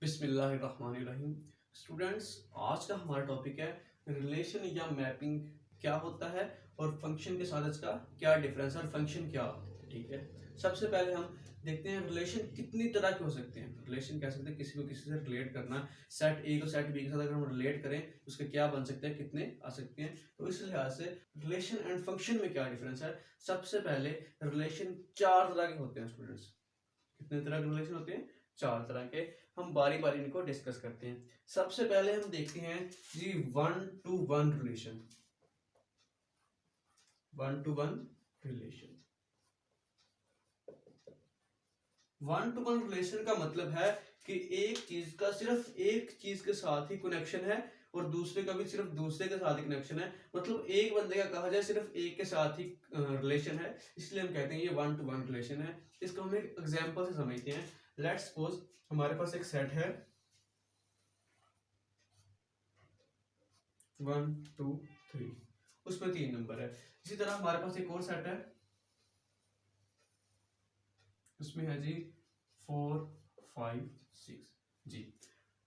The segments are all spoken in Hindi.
बिस्मिल्लाहिर्रहमानिर्रहीम। स्टूडेंट्स, आज का हमारा टॉपिक है रिलेशन या मैपिंग क्या होता है और फंक्शन के साथ इसका क्या डिफरेंस है और फंक्शन क्या होता है। ठीक है, सबसे पहले हम देखते हैं रिलेशन कितनी तरह के हो सकते हैं। रिलेशन कह सकते हैं किसी को किसी से रिलेट करना, सेट ए को सेट बी के साथ अगर हम रिलेट करें उसके क्या बन सकते हैं, कितने आ सकते हैं। तो इस लिहाज से रिलेशन एंड फंक्शन में क्या डिफरेंस है। सबसे पहले रिलेशन चार तरह के होते हैं स्टूडेंट्स। कितने तरह के रिलेशन होते हैं? चार तरह के। हम बारी बारी इनको डिस्कस करते हैं। सबसे पहले हम देखते हैं जी one to one relation. One to one relation, one to one relation का मतलब है कि एक चीज का सिर्फ एक चीज के साथ ही कनेक्शन है और दूसरे का भी सिर्फ दूसरे के साथ ही कनेक्शन है। मतलब एक बंदे का कहा जाए सिर्फ एक के साथ ही रिलेशन है, इसलिए हम कहते हैं ये वन टू वन रिलेशन है। इसको हम एक एग्जांपल से समझते हैं। लेट्स सपोज हमारे पास एक सेट है 1 2 3, उसमें 3 नंबर है। इसी तरह हमारे पास एक और सेट है, उसमें है जी 4 5 6 जी।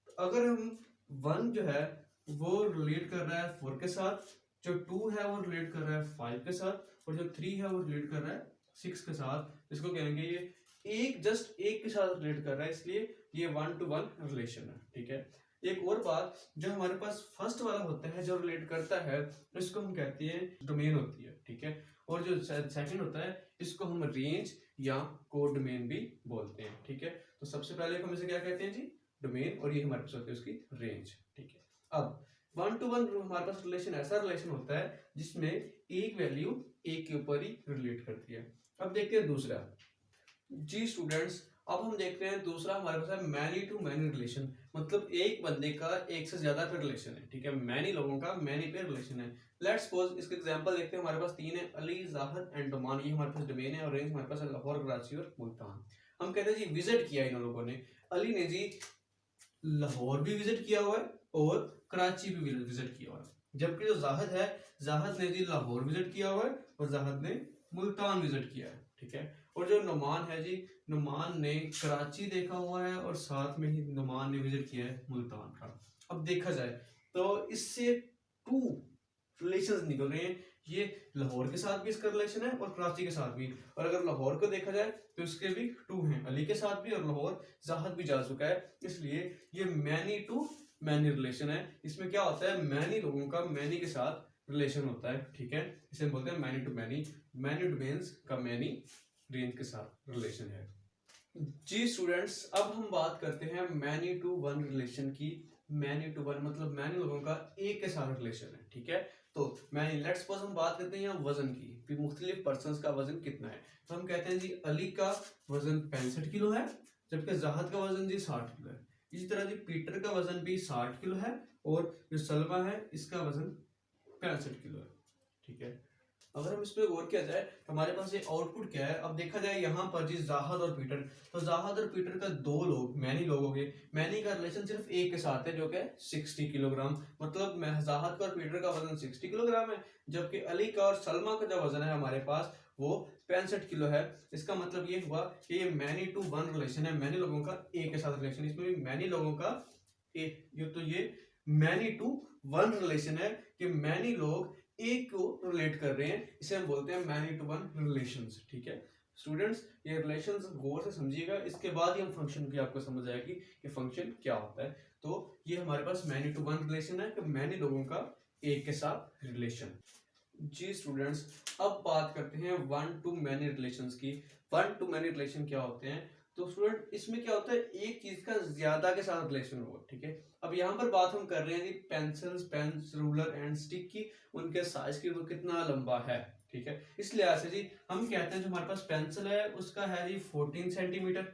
तो अगर हम 1 जो है वो रिलेट कर रहा है 4 के साथ, जो 2 है वो रिलेट कर रहा है 5 के साथ, और जो 3 है वो रिलेट कर रहा है 6 के साथ, इसको कहेंगे ये एक जस्ट एक के साथ रिलेट कर रहा है, इसलिए ये वन टू वन रिलेशन है। ठीक है, एक और बात, जो हमारे पास फर्स्ट वाला होता है जो रिलेट करता है इसको हम कहते हैं डोमेन होती है। ठीक है, और जो सेकंड होता है इसको हम रेंज या कोडोमेन भी बोलते हैं। ठीक है, तो सबसे पहले हम इसे क्या कहते हैं जी, डोमेन, और ये हमारे पास होती है उसकी रेंज। ठीक है, अब वन टू वन हमारे पास रिलेशन ऐसा रिलेशन होता है जिसमें एक वैल्यू एक के ऊपर ही रिलेट करती है। अब देखते हैं दूसरा जी स्टूडेंट्स। अब हम देखते हैं दूसरा हमारे पास है मैनी टू मैनी रिलेशन। मतलब एक बंदे का एक से ज्यादा पे रिलेशन है। ठीक है, मैनी लोगों का मैनी पे रिलेशन है। लेट्स सपोज इसका एग्जांपल देखते हैं। हमारे पास 3 है, अली जाहिद एंड डोमान, ये हमारे पास डोमेन है, और रेंज हमारे पास है लाहौर कराची और मुल्तान। हम कहते हैं जी विजिट किया इन लोगों ने। अली ने जी लाहौर भी विजिट किया हुआ है और कराची भी विजिट किया हुआ है, जबकि जो जाहिद है, जाहिद ने जी लाहौर विजिट किया हुआ है और जाहिद ने मुल्तान विजिट किया है। ठीक है, और जो नुमान है जी, नुमान ने कराची देखा हुआ है और साथ में ही नुमान ने विजिट किया है मुल्तान का। अब देखा जाए तो इससे टू रिलेशंस निकल रहे हैं। ये लाहौर के साथ भी इसका रिलेशन है और कराची के साथ भी। और अगर लाहौर को देखा जाए तो इसके भी टू हैं, अली के साथ भी, और लाहौर जाहिद भी जा चुका है, इसलिए ये मैनी टू मैनी रिलेशन है। इसमें क्या होता है, मैनी लोगों का मैनी के साथ रिलेशन होता है। ठीक है, इसे हम बोलते हैं many to many. Many domains का मैनी रेंज के साथ रिलेशन है जी स्टूडेंट्स। अब हम बात करते हैं मैनी टू वन रिलेशन की। मैनी टू वन मतलब मैनी लोगों का एक के साथ रिलेशन है। ठीक है, तो मैनी लेट्स सपोज हम बात करते हैं यहाँ वजन की कि मुख्तलिफ पर्सन्स का वजन कितना है। तो हम कहते हैं जी अली का वजन 65 किलो है, जबकि जाहिद का वजन जी 60 किलो है। इसी तरह जी पीटर का वजन भी 60 किलो है, और जो सलमा है इसका वजन 65 किलो है। ठीक है, अगर हम इस पे गौर किया जाए तो हमारे पास ये आउटपुट क्या है। अब देखा जाए यहाँ पर जी जाहिद और पीटर, तो जाहिद और पीटर का दो लोग मैनी लोग हो गए। मैनी का रिलेशन सिर्फ एक के साथ है जो कि 60 किलोग्राम। मतलब जाहिद का और पीटर का वजन 60 किलोग्राम है, जबकि अली का और सलमा का जो वजन है हमारे पास वो 65 किलो है। इसका मतलब ये हुआ कि ये मैनी टू वन रिलेशन है, मैनी लोगों का एक के साथ रिलेशन। इसमें भी मैनी लोगों का एक, ये मैनी टू वन रिलेशन है कि मैनी लोग एक को रिलेट कर रहे हैं, इसे हम बोलते हैं मैनी टू वन रिलेशंस। ठीक है स्टूडेंट्स, ये रिलेशंस गौर से समझिएगा, इसके बाद ही हम फंक्शन की आपको समझ आएगी कि फंक्शन क्या होता है। तो ये हमारे पास मैनी टू वन रिलेशन है कि मैनी लोगों का एक के साथ रिलेशन जी स्टूडेंट्स। अब बात करते हैं वन टू मैनी रिलेशंस की। वन टू मैनी रिलेशन क्या होते हैं, तो स्टूडेंट इसमें क्या होता है, एक चीज का ज्यादा के साथ रिलेशन होगा। ठीक है, अब यहाँ पर बात हम कर रहे हैं जी pencils, pens, ruler and stick की, उनके साइज की वो कितना लंबा है। ठीक है, इस लिहाज से जी हम कहते हैं जो हमारे पास पेंसिल है उसका है जी 14 सेंटीमीटर।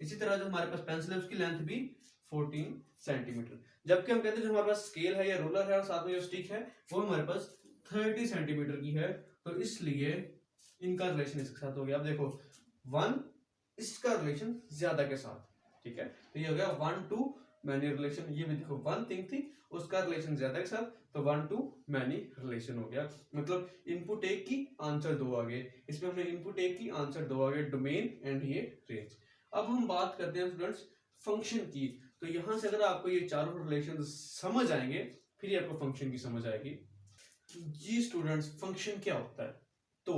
इसी तरह जो हमारे पास पेंसिल है उसकी लेंथ भी 14 सेंटीमीटर। जबकि हम कहते हैं जो हमारे पास स्केल है या रूलर है और साथ में जो स्टिक है वो हमारे पास 30 सेंटीमीटर की है। तो इसलिए इनका रिलेशन इसके साथ हो गया। अब देखो वन, इसका रिलेशन ज्यादा के साथ। ठीक है, तो ये हो गया वन टू मैनी रिलेशन। ये भी देखो वन थिंग थी, उसका रिलेशन ज्यादा के साथ, तो वन टू मैनी रिलेशन हो गया। मतलब इनपुट एक की आंसर दो आ गए, इसमें हमने इनपुट एक की आंसर दो आ गए, डोमेन एंड ये रेंज। अब हम बात करते हैं स्टूडेंट्स फंक्शन की। तो यहां से अगर आपको ये चारों रिलेशन समझ आएंगे फिर ये आपको फंक्शन की समझ आएगी। जी स्टूडेंट्स, फंक्शन क्या होता है? तो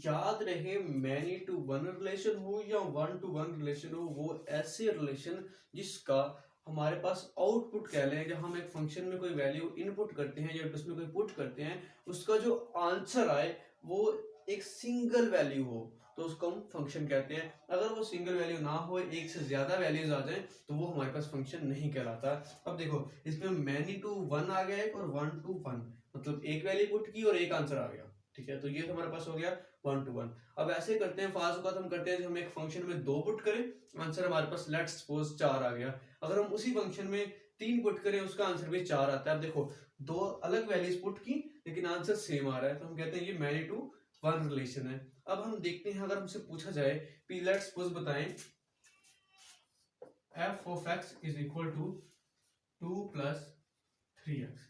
याद रहे, मैनी टू वन रिलेशन हो या वन टू वन रिलेशन हो, वो ऐसे रिलेशन जिसका हमारे पास आउटपुट कह लें, जब हम एक फंक्शन में कोई वैल्यू इनपुट करते हैं या उसमें कोई पुट करते हैं, उसका जो आंसर आए वो एक सिंगल वैल्यू हो तो उसको हम फंक्शन कहते हैं। अगर वो सिंगल वैल्यू ना हो, एक से ज्यादा वैल्यूज आ जाए तो वो हमारे पास फंक्शन नहीं कहलाता। अब देखो, इसमें मैनी टू वन आ गया है और वन टू वन, मतलब एक वैल्यू पुट की और एक आंसर आ गया, ठीक है। तो ये तो हमारे पास हो गया वन टू वन। अब ऐसे करते हैं, फास्ट का हम करते हैं, जब हम एक फंक्शन में दो पुट करें, आंसर हमारे पास लेट्स सपोज 4 आ गया। अगर हम उसी फंक्शन में 3 पुट करें, उसका आंसर भी 4 आता है। अब देखो, दो अलग वैल्यूज पुट की लेकिन आंसर सेम आ रहा है, तो हम कहते हैं ये मैनी टू वन रिलेशन है। अब हम देखते हैं, अगर हमसे पूछा जाए कि लेट्स सपोज बताएं f of x is equal to 2 plus 3x,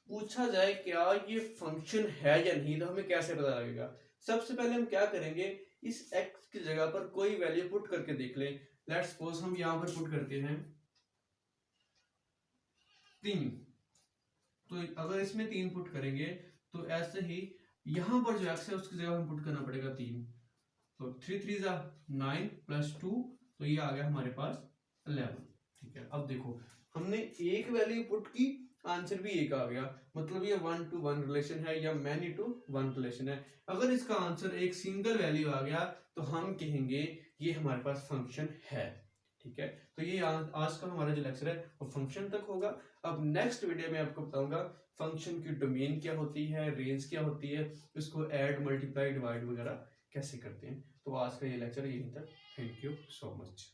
पूछा जाए क्या ये फंक्शन है या नहीं, तो हमें कैसे पता लगेगा? सबसे पहले हम क्या करेंगे, इस x की जगह पर कोई वैल्यू पुट करके देख लें। लेट्स सपोज हम यहां पर पुट करते हैं 3, तो अगर इसमें 3 पुट करेंगे तो ऐसे ही यहां पर जो x है उसकी जगह हम पुट करना पड़ेगा 3, तो 3 3 जा 9 प्लस 2, तो ये आ गया हमारे पास 11, ठीक है। अब देखो, हमने एक वैल्यू पुट की, आंसर भी एक आ गया, मतलब ये वन टू वन रिलेशन है या मैनी टू वन रिलेशन है। अगर इसका आंसर एक सिंगल वैल्यू आ गया तो हम कहेंगे ये हमारे पास फंक्शन है, ठीक है। तो ये आज का हमारा जो लेक्चर है वो फंक्शन तक होगा। अब नेक्स्ट वीडियो में आपको बताऊंगा फंक्शन की डोमेन क्या होती है, रेंज क्या होती है, इसको ऐड मल्टीप्लाई डिवाइड वगैरह कैसे करते हैं। तो आज का ये लेक्चर यहीं तक। Thank you so much.